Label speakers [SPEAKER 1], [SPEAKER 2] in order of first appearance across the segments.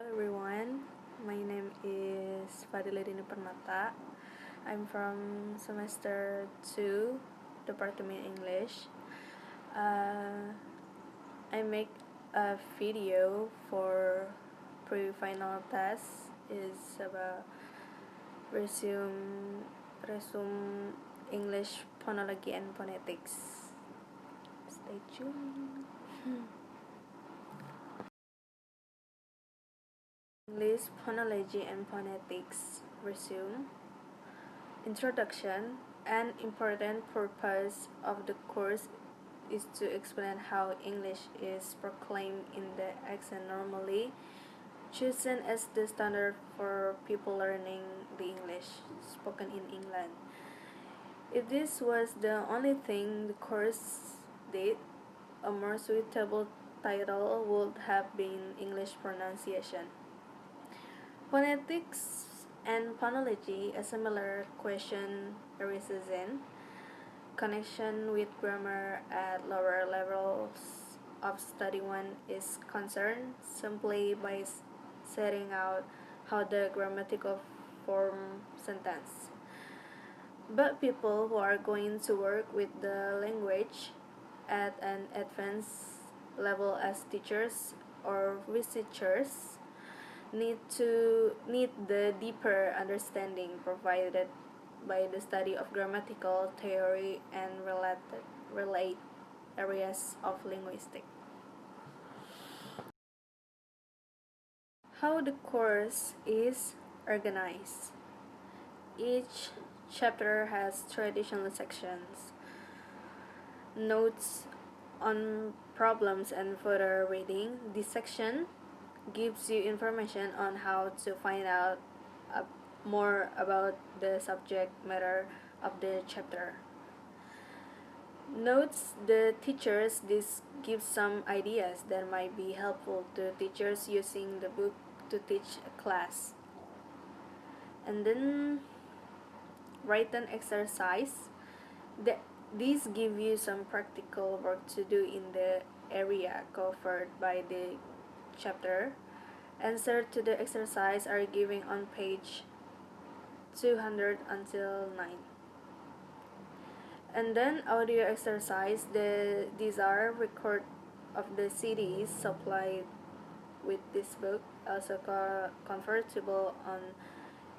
[SPEAKER 1] Everyone, my name is Fadila Permata. I'm from semester 2, Department English. I make a video for pre-final test is about resume English phonology and phonetics. Stay tuned. English phonology and phonetics resume. Introduction. An important purpose of the course is to explain how English is proclaimed in the accent normally chosen as the standard for people learning the English spoken in England. If this was the only thing the course did, a more suitable title would have been English pronunciation. Phonetics and phonology, a similar question arises in connection with grammar at lower levels of study one is concerned simply by setting out how the grammatical form sentence. But people who are going to work with the language at an advanced level as teachers or researchers need the deeper understanding provided by the study of grammatical theory and relate areas of linguistics. How the course is organized. Each chapter has traditional sections, notes on problems and further reading. This section gives you information on how to find out more about the subject matter of the chapter. Notes the teachers. This gives some ideas that might be helpful to teachers using the book to teach a class. And then written exercise. These give you some practical work to do in the area covered by the chapter. Answers to the exercise are given on page 200 until 9. And then audio exercise. These are record of the CDs supplied with this book, also convertible on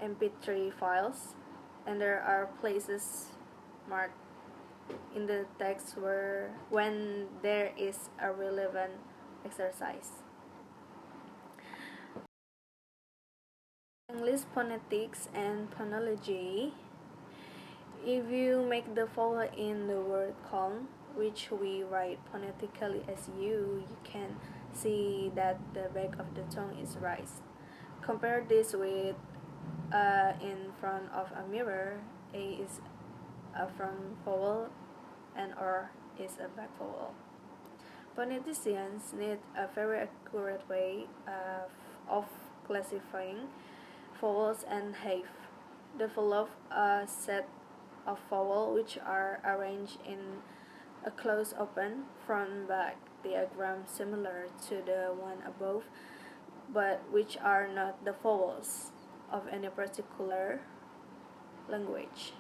[SPEAKER 1] MP3 files, and there are places marked in the text when there is a relevant exercise. English phonetics and phonology. If you make the vowel in the word calm, which we write phonetically as you can see that the back of the tongue is raised. Compare this with in front of a mirror. A is a front vowel and R is a back vowel. Phoneticians need a very accurate way of classifying vowels and have developed a set of vowels which are arranged in a close open front back diagram similar to the one above, but which are not the vowels of any particular language.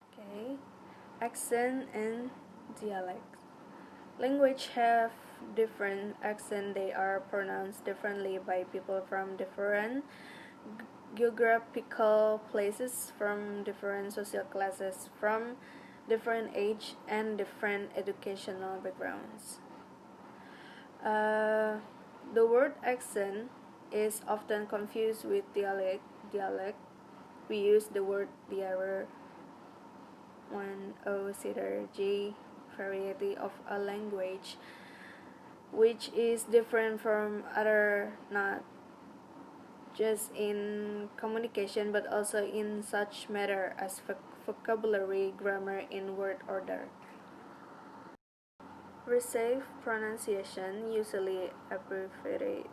[SPEAKER 1] Okay, accent and dialect. Language have different accent. They are pronounced differently by people from different geographical places, from different social classes, from different age and different educational backgrounds. The word accent is often confused with dialect. We use the word diare when consider G variety of a language which is different from other, not just in communication but also in such matter as vocabulary, grammar, in word order. Receive pronunciation usually abbreviated,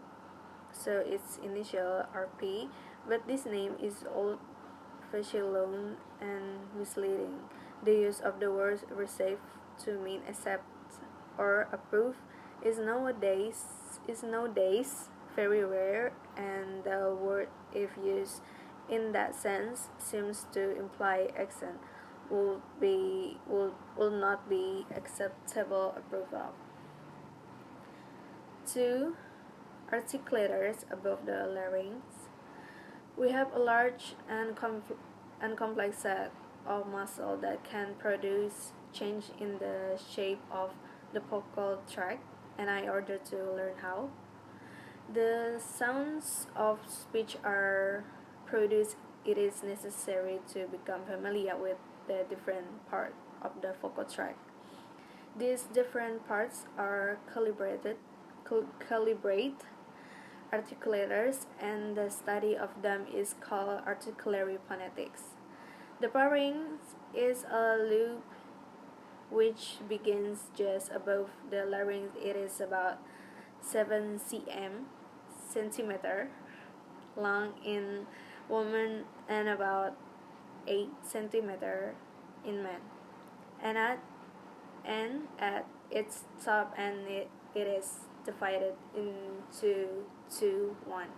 [SPEAKER 1] so its initial RP, but this name is old-fashioned and misleading. The use of the word receive to mean accept or approve is is nowadays very rare, and the word, if used in that sense, seems to imply accent will not be acceptable approval. 2. Articulators above the larynx. We have a large and complex set of muscle that can produce change in the shape of the vocal tract, and I order to learn how. The sounds of speech are produced. It is necessary to become familiar with the different part of the vocal tract. These different parts are calibrate articulators, and the study of them is called articulatory phonetics. The pharynx is a loop which begins just above the larynx. It is about 7 centimeter long in women and about 8 centimeter in men. And at its top and it is divided into two one.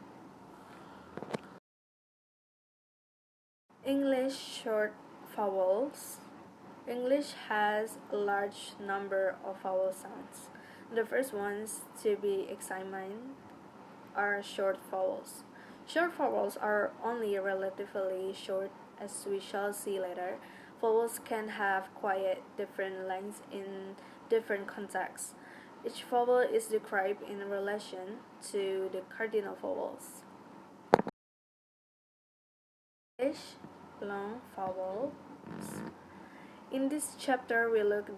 [SPEAKER 1] English short vowels. English has a large number of vowel sounds. The first ones to be examined are short vowels. Short vowels are only relatively short, as we shall see later. Vowels can have quite different lengths in different contexts. Each vowel is described in relation to the cardinal vowels. English long vowels. In this chapter, we look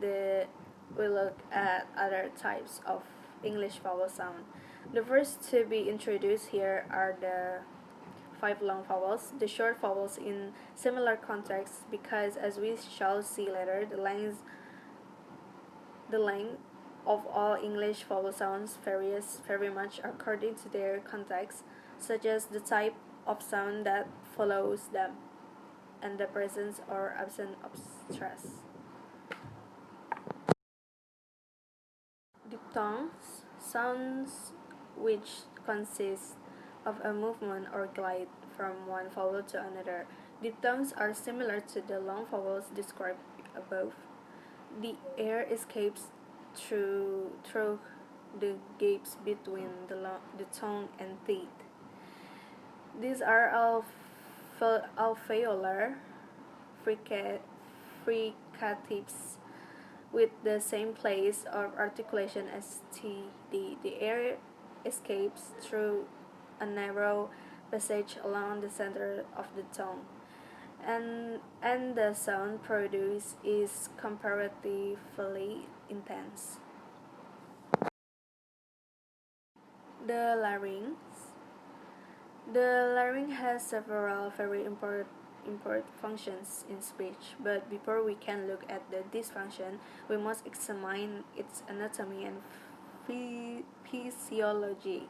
[SPEAKER 1] at other types of English vowel sound. The first to be introduced here are the 5 long vowels, the short vowels in similar contexts, because as we shall see later, the length of all English vowel sounds varies very much according to their context, such as the type of sound that follows them and the presence or absence of stress. Diphthongs, sounds which consist of a movement or glide from one vowel to another. Diphthongs are similar to the long vowels described above. The air escapes through the gaps between the tongue and teeth. These are alveolar fricatives with the same place of articulation as TD. The air escapes through a narrow passage along the center of the tongue, and the sound produced is comparatively intense. The larynx. The larynx has several very important functions in speech, but before we can look at the dysfunction, we must examine its anatomy and physiology.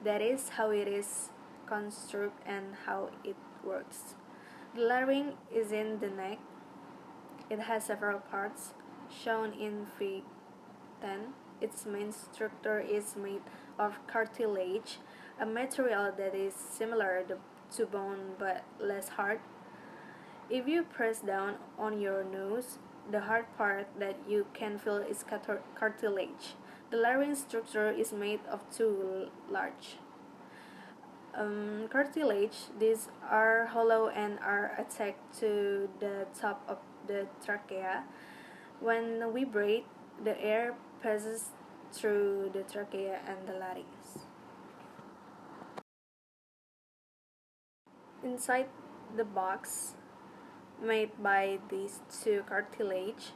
[SPEAKER 1] That is, how it is constructed and how it works. The larynx is in the neck. It has several parts, shown in Fig. 10. Its main structure is made of cartilage, a material that is similar to bone but less hard. If you press down on your nose, the hard part that you can feel is cartilage. The larynx structure is made of two large cartilage. These are hollow and are attached to the top of the trachea. When we breathe, the air passes through the trachea and the larynx. Inside the box made by these two cartilage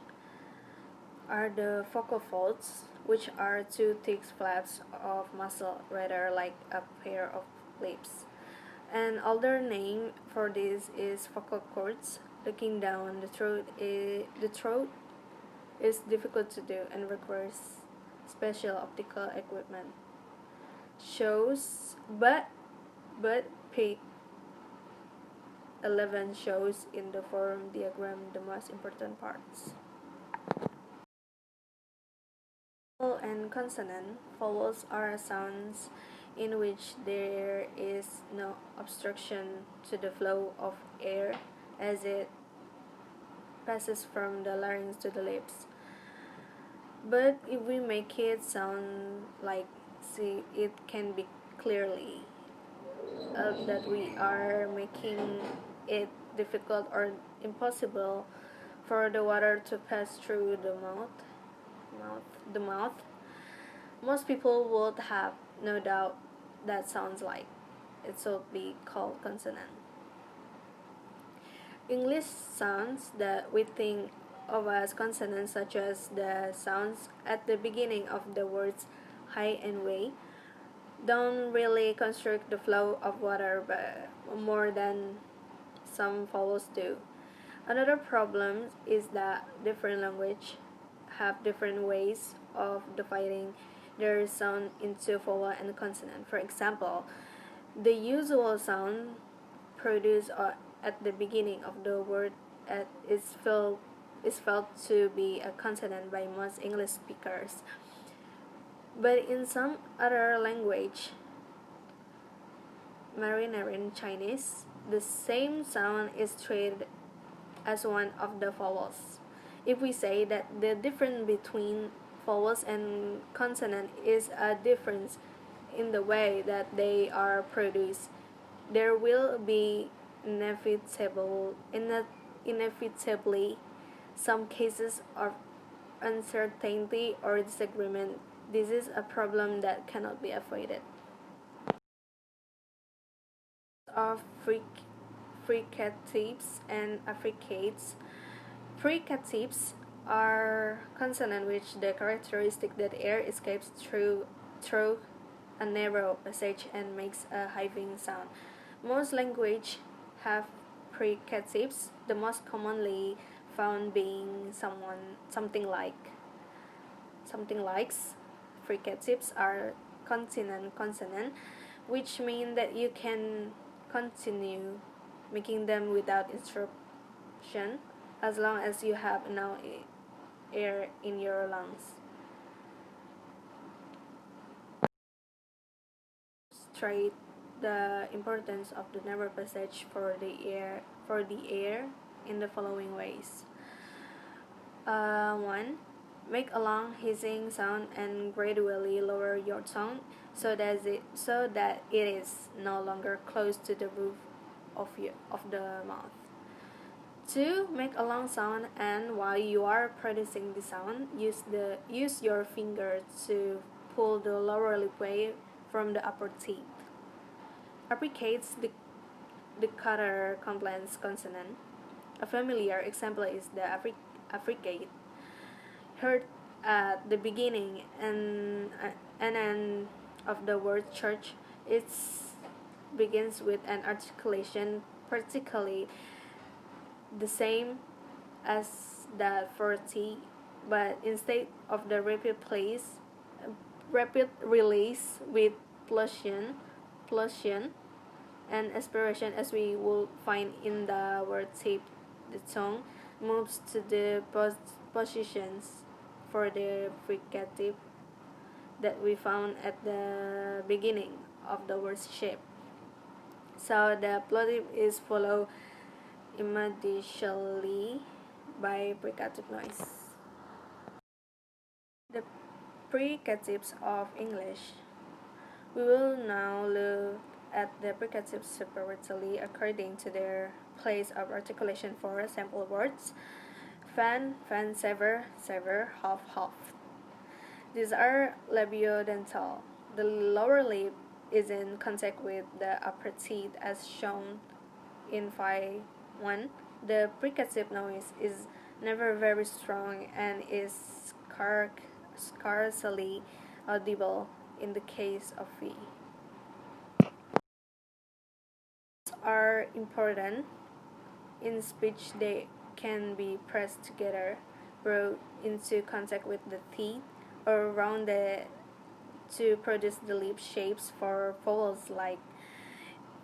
[SPEAKER 1] are the vocal folds, which are two thick flaps of muscle, rather like a pair of lips. An older name for this is vocal cords. Looking down the throat is difficult to do and requires special optical equipment. Shows but Pig 11 shows in the form diagram the most important parts. vowel and consonant. Vowels are sounds in which there is no obstruction to the flow of air as it passes from the larynx to the lips. But if we make it sound like see, it can be clearly that we are making it difficult or impossible for the water to pass through the mouth. Most people would have no doubt that sounds like it should be called consonant. English sounds that we think of as consonants, such as the sounds at the beginning of the words high and way, don't really constrict the flow of water but more than some vowels do. Another problem is that different languages have different ways of dividing their sound into vowel and consonant. For example, the usual sound produced at the beginning of the word is felt to be a consonant by most English speakers. But in some other language, Mandarin Chinese, the same sound is treated as one of the vowels. If we say that the difference between vowels and consonant is a difference in the way that they are produced, there will be inevitably some cases of uncertainty or disagreement. This is a problem that cannot be avoided. Of fricatives and affricates. Fricatives are consonants which the characteristic that air escapes through a narrow passage and makes a hiving sound. Most languages have fricatives, the most commonly found being something likes. Fricatives are consonant, which mean that you can continue making them without interruption as long as you have enough air in your lungs. Straight the importance of the narrow passage for the air in the following ways. 1. Make a long hissing sound and gradually lower your tongue so that it is no longer close to the roof of the mouth. 2. Make a long sound, and while you are producing the sound, use your finger to pull the lower lip away from the upper teeth. Applicates the cutter complex consonant. A familiar example is the affricate, heard at the beginning and end of the word church. It begins with an articulation practically the same as that for T, but instead of the rapid release with plusion and aspiration as we would find in the word tip, the tongue moves to the positions for the fricative that we found at the beginning of the word shape. So the plative is followed immediately by fricative noise. The fricatives of English. We will now look at the fricatives separately according to their place of articulation for sample words. Fan, sever, half, half. These are labiodental. The lower lip is in contact with the upper teeth as shown in Phi 1. The fricative noise is never very strong and is scarcely audible in the case of V. Are important. In speech, they can be pressed together, brought into contact with the teeth, or rounded to produce the lip shapes for vowels like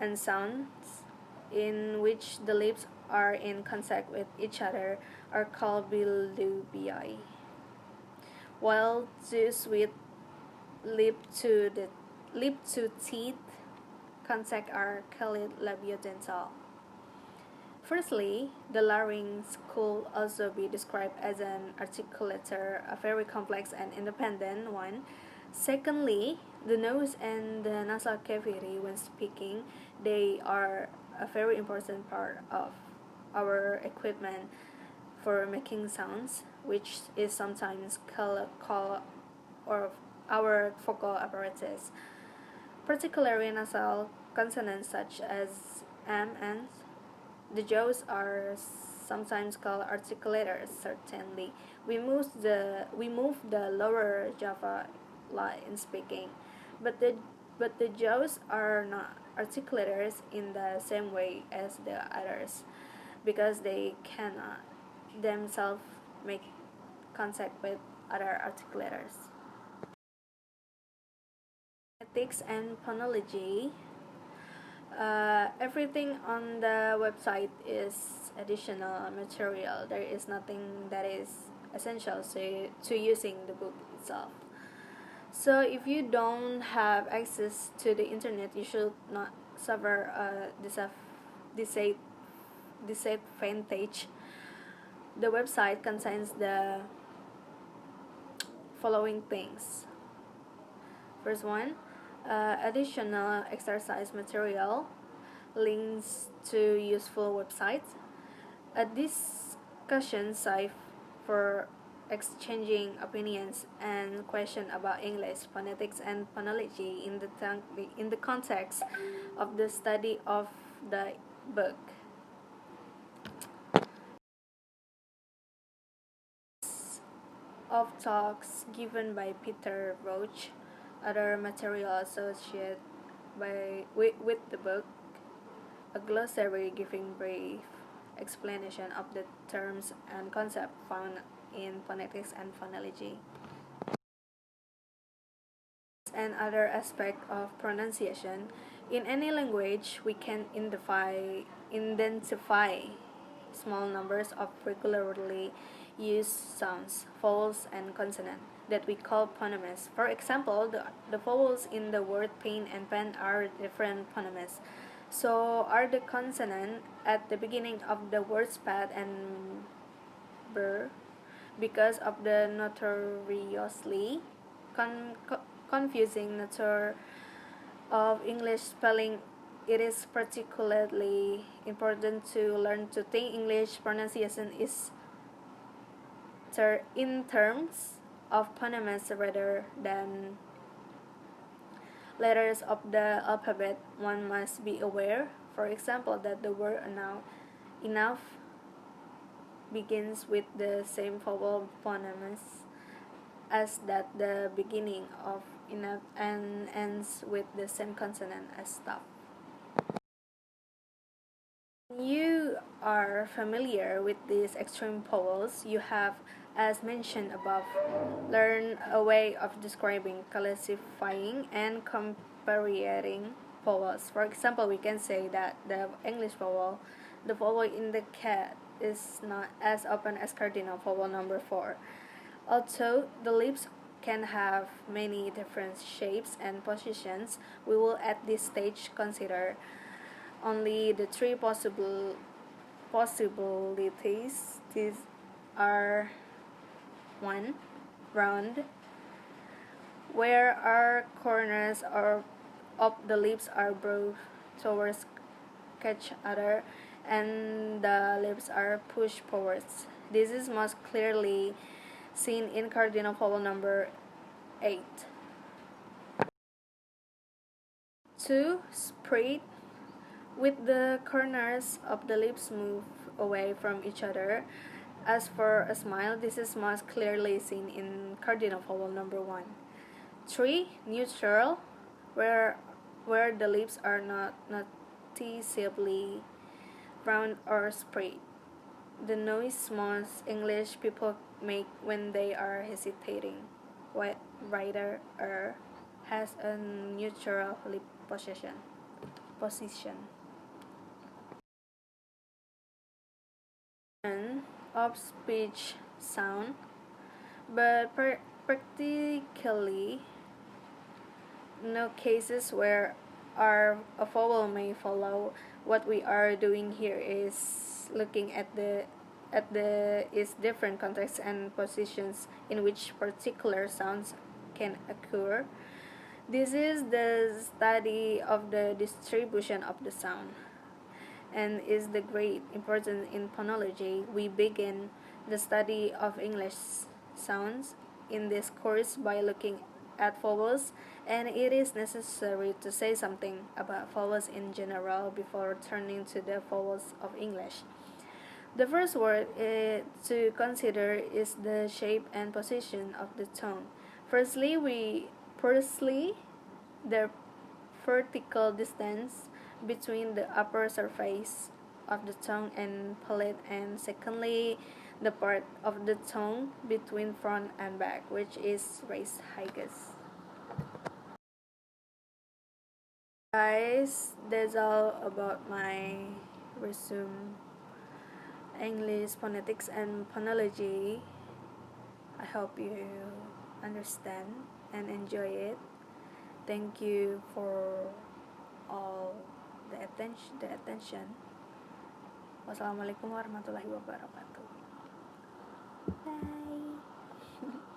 [SPEAKER 1] and sounds in which the lips are in contact with each other are called bilobii. while those with lip to the lip to teeth contact are called labiodental. Firstly, the larynx could also be described as an articulator, a very complex and independent one. Secondly, the nose and the nasal cavity when speaking, they are a very important part of our equipment for making sounds, which is sometimes called or our vocal apparatus. Particularly nasal consonants such as M and the jaws are sometimes called articulators. Certainly, we move the lower java in speaking, but the jaws are not articulators in the same way as the others, because they cannot themselves make contact with other articulators. Phonetics and phonology. Everything on the website is additional material. There is nothing that is essential to using the book itself. So if you don't have access to the internet, you should not suffer a disadvantage. The website contains the following things. First one, additional exercise material, links to useful websites, a discussion site for exchanging opinions and questions about English, phonetics, and phonology in the context of the study of the book. Of talks given by Peter Roach, other material associated with the book, a glossary giving brief explanation of the terms and concepts found in phonetics and phonology, and other aspects of pronunciation. In any language, we can identify small numbers of regularly used sounds, vowels, and consonants that we call phonemes. For example, the vowels in the word pain and pen are different phonemes. So are the consonant at the beginning of the words pad and ber, because of the notoriously confusing nature of English spelling. It is particularly important to learn to think English pronunciation is in terms of phonemes rather than letters of the alphabet. One must be aware, for example, that the word enough begins with the same vowel phonemes as that the beginning of enough and ends with the same consonant as stop. You are familiar with these extreme vowels. You have, as mentioned above, learned a way of describing, classifying, and comparing vowels. For example, we can say that the English vowel, the vowel in the cat, is not as open as cardinal vowel number 4. Although the lips can have many different shapes and positions, we will at this stage consider only the three possibilities. These are: 1. Round, where our corners of the lips are brought towards each other and the lips are pushed forwards. This is most clearly seen in cardinal vowel number 8. 2. Spread, with the corners of the lips move away from each other. As for a smile, this is most clearly seen in cardinal vowel number 1. 3. Neutral, where the lips are not noticeably round or spread. The noise most English people make when they are hesitating. What writer has a neutral lip position. Of speech sound, but Practically, no cases where a vowel may follow. What we are doing here is looking at the is different contexts and positions in which particular sounds can occur. This is the study of the distribution of the sound, and is the great importance in phonology. We begin the study of English sounds in this course by looking at vowels, and it is necessary to say something about vowels in general before turning to the vowels of English. The first word to consider is the shape and position of the tongue. Firstly, the vertical distance between the upper surface of the tongue and palate, and secondly, the part of the tongue between front and back, which is raised hiatus. Guys, that's all about my resume English phonetics and phonology. I hope you understand and enjoy it. Thank you for all the attention. Wassalamualaikum warahmatullahi wabarakatuh. Bye.